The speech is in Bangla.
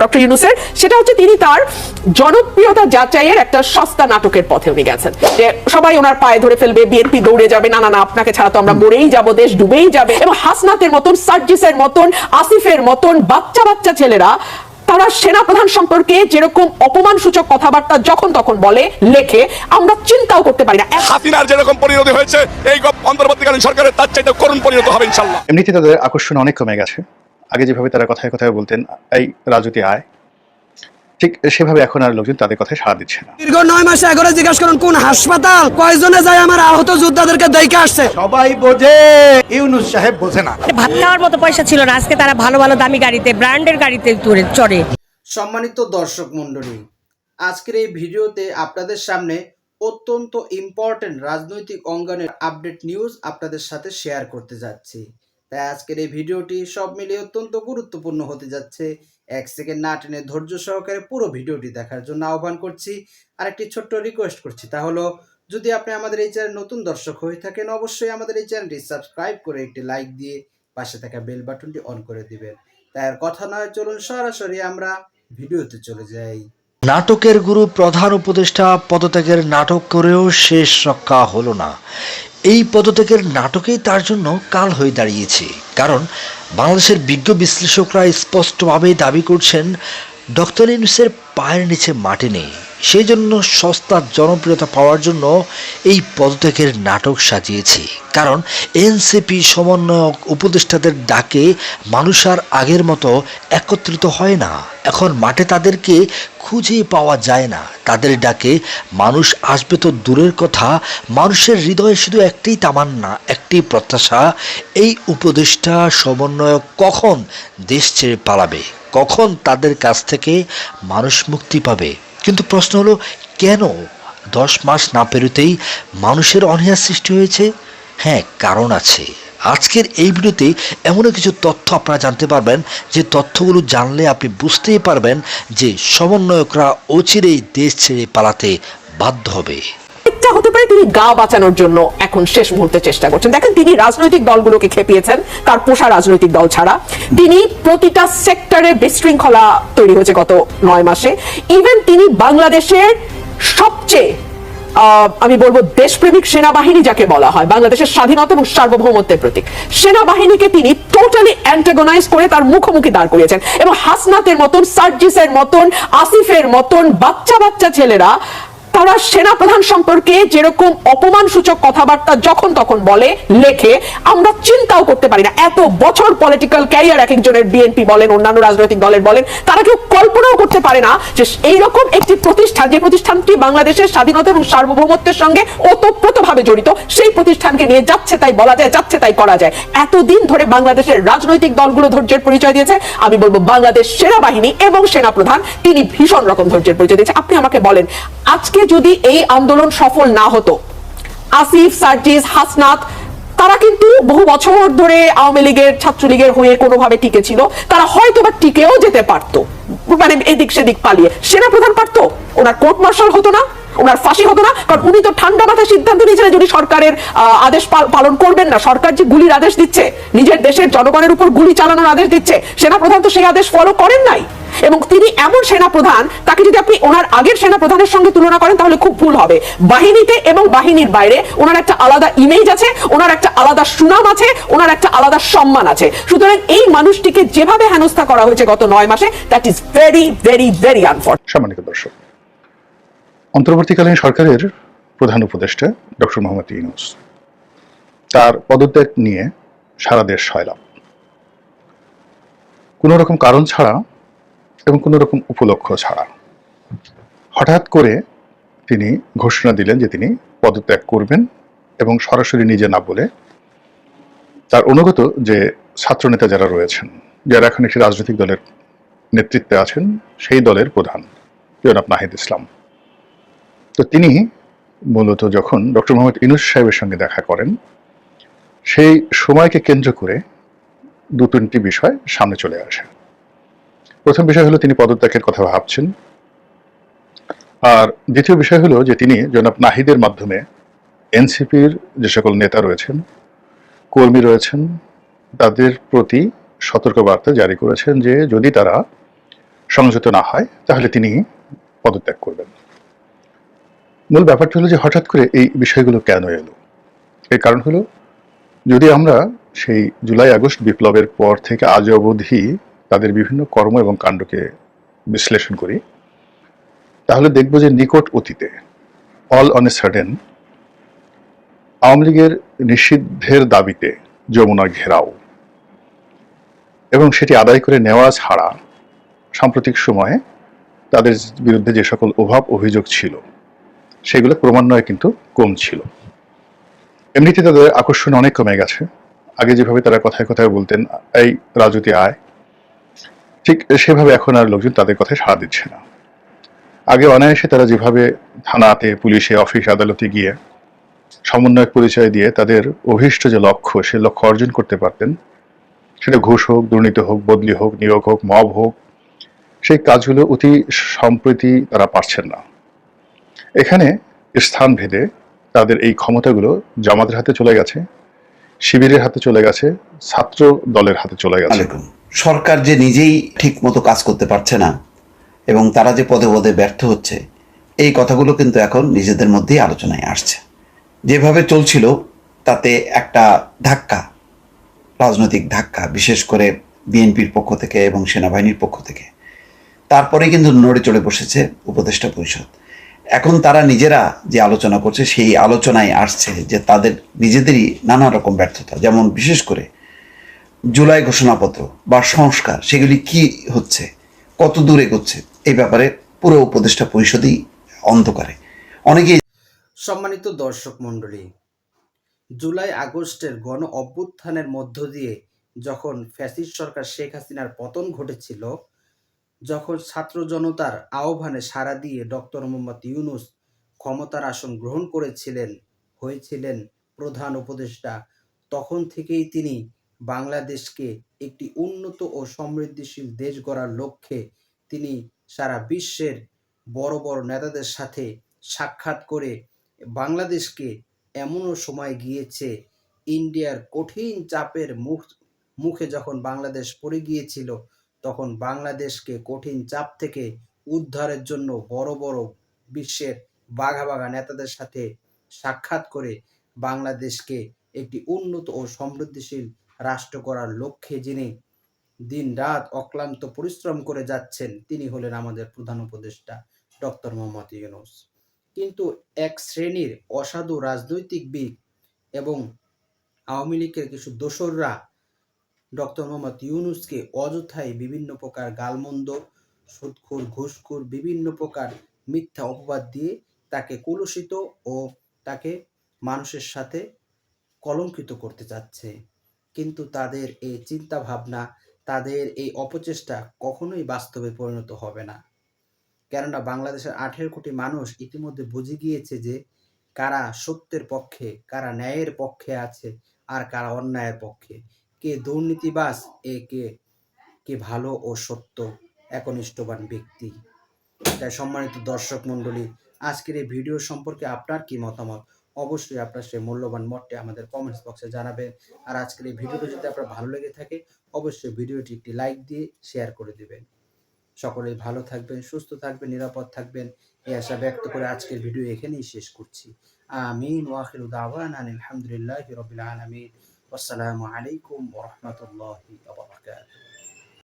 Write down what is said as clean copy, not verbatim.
ডক্টর ইউনূসের, সেটা হচ্ছে তিনি তার জনপ্রিয়তা যাচাইয়ের একটা সস্তা নাটকের পথে উনি গেছেন, যে সবাই ওনার পায়ে ধরে ফেলবে, বিএনপি দৌড়ে যাবে, না না না আপনাকে ছাড়া তো আমরা মরেই যাব, দেশ ডুবেই যাবে। এবং হাসনাতের মতন, সার্জিসের মতন, আসিফের মতন বাচ্চা বাচ্চা ছেলেরা তারা সেনাপ্রধান সম্পর্কে যেরকম অপমানসূচক কথাবার্তা যখন তখন বলে, লেখে, আমরা চিন্তাও করতে পারি না। হাসিনার যেরকম পরিণতি হয়েছে এই অন্তর্বর্তীকালীন সরকারের তার চাইতে করুণ পরিণত হবে ইনশাআল্লাহ। এমনিতে তাদের আকর্ষণ অনেক কমে গেছে। আগে যেভাবে তারা কথায় কথায় বলতেন এই রাজুতি আয়, ঠিক সেভাবে এখন আর লোকজন তাদের কথায় সাড়া দিচ্ছে না। দীর্ঘ 9 মাসে আগরে জিজ্ঞাসা করুন কোন হাসপাতাল কয়জনে যায় আমার আহত যোদ্ধাদেরকে দেখে আসছে। সবাই বোঝে, ইউনূস সাহেব বোঝে না। ভাত খাওয়ার মতো পয়সা ছিল না, আজকে তারা ভালো ভালো দামি গাড়িতে, ব্র্যান্ডের গাড়িতে চড়ে। সম্মানিত দর্শক মণ্ডলী, আজকের এই ভিডিওতে আপনাদের সামনে অত্যন্ত ইম্পর্টেন্ট রাজনৈতিক অঙ্গনের আপডেট নিউজ আপনাদের সাথে শেয়ার করতে যাচ্ছি। তাই আজকের এই ভিডিওটি সব মিলিয়ে অত্যন্ত গুরুত্বপূর্ণ হতে যাচ্ছে। 1 সেকেন্ড না টেনে ধৈর্য সহকারে পুরো ভিডিওটি দেখার জন্য আহ্বান করছি। আর একটি ছোট্ট রিকোয়েস্ট করছি, তা হলো যদি আপনি আমাদের এই চ্যানেল নতুন দর্শক হয়ে থাকেন, অবশ্যই আমাদের এই চ্যানেলটি সাবস্ক্রাইব করে একটি লাইক দিয়ে পাশে থাকা বেল বাটনটি অন করে দিবেন। তাই আর কথা নয়, চলুন সরাসরি আমরা ভিডিওতে চলে যাই। নাটকের গুরু প্রধান উপদেষ্টা পদত্যাগের নাটক করেও শেষ রক্ষা হলো না। এই পদত্যাগের নাটকেই তার জন্য কাল হয়ে দাঁড়িয়েছে। কারণ বাংলাদেশের বিজ্ঞ বিশ্লেষকরা স্পষ্টভাবে দাবি করছেন ডক্টর ইউনূসের পায়ের নিচে মাটি নেই। সেই জন্য সস্তা জনপ্রিয়তা পাওয়ার জন্য এই পদত্যাগের নাটক সাজিয়েছে। কারণ এনসিপি সমন্বয়ক উপদেষ্টাদের ডাকে মানুষ আর আগের মতো একত্রিত হয় না। এখন মাঠে তাদেরকে খুঁজে পাওয়া যায় না। তাদের ডাকে মানুষ আসবে তো দূরের কথা, মানুষের হৃদয়ে শুধু একটাই তামান্না, একটি প্রত্যাশা, এই উপদেষ্টা সমন্বয়ক কখন দেশ ছেড়ে পালাবে, কখন তাদের কাছ থেকে মানুষ মুক্তি পাবে। কিন্তু প্রশ্ন হলো, কেন 10 মাস না পেরোতেই মানুষের অনীহা সৃষ্টি হয়েছে? হ্যাঁ, কারণ আছে। আজকের এই ভিডিওতে এমন কিছু তথ্য আপনারা জানতে পারবেন, যে তথ্যগুলো জানলে আপনি বুঝতেই পারবেন যে সমন্বয়করা অচিরেই দেশ ছেড়ে পালাতে বাধ্য হবে। হতে পারে তিনি গা বাঁচানোর জন্য এখন শেষ মুহূর্তে চেষ্টা করছেন। দেখেন, তিনি রাজনৈতিক দলগুলোকে খেপিয়েছেন, তার পোষা রাজনৈতিক দল ছাড়া। তিনি প্রতিটা সেক্টরে বিশৃঙ্খলা তৈরি হয়েছে গত 9 মাসে। ইভেন তিনি বাংলাদেশের সবচেয়ে আমি বলবো দেশপ্রেমিক সেনাবাহিনী যাকে বলা হয়, বাংলাদেশের স্বাধীনতা এবং সার্বভৌমত্বের প্রতীক সেনাবাহিনীকে তিনি টোটালি অ্যান্টাগোনাইজ করে তার মুখোমুখি দাঁড় করিয়েছেন। এবং হাসনাতের মতন, সার্জিসের মতন, আসিফের মতন বাচ্চা বাচ্চা ছেলেরা তারা সেনাপ্রধান সম্পর্কে যেরকম অপমানসূচক কথাবার্তা যখন তখন বলে, লেখে, আমরা চিন্তাও করতে পারি না। এত বছর পলিটিক্যাল ক্যারিয়ার এক একজনের, বিএনপি বলেন, অন্যান্য রাজনৈতিক দলের বলেন, তারা কেউ কল্পনাও করতে পারে না যে এইরকম একটি প্রতিষ্ঠান, যে প্রতিষ্ঠানটি বাংলাদেশের স্বাধীনতা এবং সার্বভৌমত্বের সঙ্গে ওতপ্রোতভাবে জড়িত, সেই প্রতিষ্ঠানকে নিয়ে যাচ্ছে তাই বলা যায়, যাচ্ছে তাই করা যায়। এতদিন ধরে বাংলাদেশের রাজনৈতিক দলগুলো ধৈর্যের পরিচয় দিয়েছে। আমি বলবো বাংলাদেশ সেনাবাহিনী এবং সেনাপ্রধান তিনি ভীষণ রকম ধৈর্যের পরিচয় দিয়েছে। আপনি আমাকে বলেন, আজকে যদি এই আন্দোলন সফল না হতো, আসিফ, সার্জিস, হাসনাত তারা কিন্তু বহু বছর ধরে আওয়ামী লীগের, ছাত্রলীগের হয়ে কোনোভাবে টিকে ছিল, তারা হয়তো বা টিকেও যেতে পারতো, মানে এদিক সেদিক পালিয়ে। সেনাপ্রধান পারতো, ওনার কোর্ট মার্শাল হতো না, ওনার ফাঁসি হতো না। কারণ উনি তো ঠান্ডা মাথায় সিদ্ধান্ত নিয়েছিলেন যদি সরকারের আদেশ পালন করবেন না। সরকার যে গুলির আদেশ দিচ্ছে, নিজের দেশের জনগণের উপর গুলি চালানোর আদেশ দিচ্ছে, সেনাপ্রধান তো সেই আদেশ ফলো করেন নাই। এবং তিনি এমন সেনাপ্রধান, তাকে যদি আপনি ওনার আগের সেনাপ্রধানের সঙ্গে তুলনা করেন তাহলে খুব ভুল হবে। বাহিনীতে এবং বাহিনীর বাইরে ওনার একটা আলাদা ইমেজ আছে, ওনার একটা আলাদা সুনাম আছে, ওনার একটা আলাদা সম্মান আছে। সুতরাং এই মানুষটিকে যেভাবে হেনস্থা করা হয়েছে গত 9 মাসে, that is very very very unfortunate. সম্মানিত দর্শক, অন্তর্বর্তীকালীন সরকারের প্রধান উপদেষ্টা ডক্টর মোহাম্মদ ইউনূস, তার পদত্যাগ নিয়ে সারা দেশ সয়লাব। কোনো রকম কারণ ছাড়া এবং কোনো রকম উপলক্ষ ছাড়া হঠাৎ করে তিনি ঘোষণা দিলেন যে তিনি পদত্যাগ করবেন, এবং সরাসরি নিজে না বলে তার অনুগত যে ছাত্রনেতা যারা রয়েছেন, যারা এখন একটি রাজনৈতিক দলের নেতৃত্বে আছেন, সেই দলের প্রধান জনাব নাহিদ ইসলাম, তো তিনি মূলত যখন ডক্টর মোহাম্মদ ইউনূস সাহেবের সঙ্গে দেখা করেন, সেই সময়কে কেন্দ্র করে 2-3টি বিষয় সামনে চলে আসে। প্রথম বিষয় হলো তিনি পদত্যাগের কথা ভাবছেন, আর দ্বিতীয় বিষয় হলো যে তিনি জনাব নাহিদের মাধ্যমে এনসিপির যে সকল নেতা রয়েছেন, কর্মী রয়েছেন, তাদের প্রতি সতর্কবার্তা জারি করেছেন যে যদি তারা সংযত না হয় তাহলে তিনি পদত্যাগ করবেন। মূল ব্যাপারটা হলো যে হঠাৎ করে এই বিষয়গুলো কেন এলো। এর কারণ হলো, যদি আমরা সেই জুলাই আগস্ট বিপ্লবের পর থেকে আজ অবধি তাদের বিভিন্ন কর্ম এবং কাণ্ডকে বিশ্লেষণ করি, তাহলে দেখব যে নিকট অতীতে all on a sudden Awami লীগের নিষিদ্ধের দাবিতে যমুনা ঘেরাও এবং সেটি আদায় করে নেওয়া ছাড়া সাম্প্রতিক সময়ে তাদের বিরুদ্ধে যে সকল অভিযোগ ছিল সেগুলো ক্রমান্বয়ে কিন্তু কম ছিল। এমনিতে তাদের আকর্ষণ অনেক কমে গেছে। আগে যেভাবে তারা কথায় কথায় বলতেন এই রাজুতি আয়, ঠিক সেভাবে এখন আর লোকজন তাদের কথায় সাড়া দিচ্ছে না। আগে অনায়াসে তারা যেভাবে থানাতে, পুলিশে, অফিস আদালতে গিয়ে সমন্বয়ক পরিচয় দিয়ে তাদের অভীষ্ট যে লক্ষ্য, সে লক্ষ্য অর্জন করতে পারতেন, সেটা ঘুষ হোক, দুর্নীতি হোক, বদলি হোক, নিয়োগ হোক, মব হোক, সেই কাজগুলো অতি সম্প্রতি তারা পারছেন না। এখানে স্থান ভেদে তাদের এই ক্ষমতাগুলো জামাতের হাতে চলে গেছে, শিবিরের হাতে চলে গেছে, ছাত্র দলের হাতে চলে গেছে। সরকার যে নিজেই ঠিক মতো কাজ করতে পারছে না এবং তারা যে পদে পদে ব্যর্থ হচ্ছে, এই কথাগুলো কিন্তু এখন নিজেদের মধ্যেই আলোচনায় আসছে। যেভাবে চলছিল তাতে একটা ধাক্কা, রাজনৈতিক ধাক্কা, বিশেষ করে বিএনপির পক্ষ থেকে এবং সেনাবাহিনীর পক্ষ থেকে, তারপরে কিন্তু নড়ে চড়ে বসেছে উপদেষ্টা পরিষদ। এখন তারা নিজেরা যে আলোচনা করছে, সেই আলোচনায় আসছে যে তাদের নিজেদেরই নানা রকম ব্যর্থতা, যেমন বিশেষ করে জুলাই ঘোষণাপত্র বা সংস্কার, সেগুলি কি হচ্ছে, কত দূর এগোচ্ছে, এই ব্যাপারে পুরো উপদেষ্টা পরিষদই অন্ধকারে। অনেকেই সম্মানিত দর্শক মণ্ডলী, জুলাই আগস্টের গণ অভ্যুত্থানের মধ্য দিয়ে যখন ফ্যাসিস্ট সরকার শেখ হাসিনার পতন ঘটেছিল, যখন ছাত্র জনতার আহ্বানে সাড়া দিয়ে ডক্টর মোহাম্মদ ইউনূস ক্ষমতার আসন গ্রহণ হয়েছিলেন প্রধান উপদেষ্টা, তখন থেকেই তিনি বাংলাদেশকে একটি উন্নত ও সমৃদ্ধিশীল দেশ গড়ার লক্ষ্যে তিনি সারা বিশ্বের বড় বড় নেতাদের সাথে সাক্ষাৎ করে বাংলাদেশকে এমনও সময় গিয়েছে, ইন্ডিয়ার কঠিন চাপের মুখে যখন বাংলাদেশ পড়ে গিয়েছিল, তখন বাংলাদেশকে কঠিন চাপ থেকে উদ্ধারের জন্য বড় বড় বিশ্বের বাঘা বাঘা নেতাদের সাথে সাক্ষাৎ করে বাংলাদেশকে একটি উন্নত ও সমৃদ্ধিশীল রাষ্ট্র করার লক্ষ্যে যিনি দিন রাত অক্লান্ত পরিশ্রম করে যাচ্ছেন, তিনি হলেন আমাদের প্রধান উপদেষ্টা ডক্টর মোহাম্মদ ইউনূস। কিন্তু এক শ্রেণীর অসাধু রাজনৈতিকবিদ এবং আওয়ামী লীগের কিছু দোসররা ডক্টর মোহাম্মদ ইউনূসকে অযথাই বিভিন্ন প্রকার গালমন্দ, সুদখোর, ঘুষখোর, বিভিন্ন প্রকার মিথ্যা অপবাদ দিয়ে তাকে কলুষিত ও তাকে মানুষের সাথে কলঙ্কিত করতে চাচ্ছে। কিন্তু তাদের এই চিন্তা ভাবনা, তাদের এই অপচেষ্টা কখনোই বাস্তবে পরিণত হবে না। কেননা বাংলাদেশের 18 কোটি মানুষ ইতিমধ্যে বুঝে গিয়েছে যে কারা সত্যের পক্ষে, কারা ন্যায়ের পক্ষে আছে আর কারা অন্যায়ের পক্ষে, কে দুর্নীতিবাজ, কে ভালো ও সত্য একনিষ্ঠবান ব্যক্তি। তাই সম্মানিত দর্শক মণ্ডলী, আজকের এই ভিডিও সম্পর্কে আপনার কি মতামত, অবশ্যই আপনার সেই মূল্যবান মতটি আমাদের কমেন্টস বক্সে জানাবেন। আর আজকের এই ভিডিওটি যদি আপনার ভালো লেগে থাকে, অবশ্যই ভিডিওটি একটি লাইক দিয়ে শেয়ার করে দিবেন। সকলেই ভালো থাকবেন, সুস্থ থাকবেন, নিরাপদ থাকবেন, এই আশা ব্যক্ত করে আজকের ভিডিও এখানেই শেষ করছি। আমিন ওয়া আখিরু দাওয়ানা আলহামদুলিল্লাহি রাব্বিল আলামিন। আসসালামু আলাইকুম ওয়া রাহমাতুল্লাহি ওয়া বারাকাতুহু।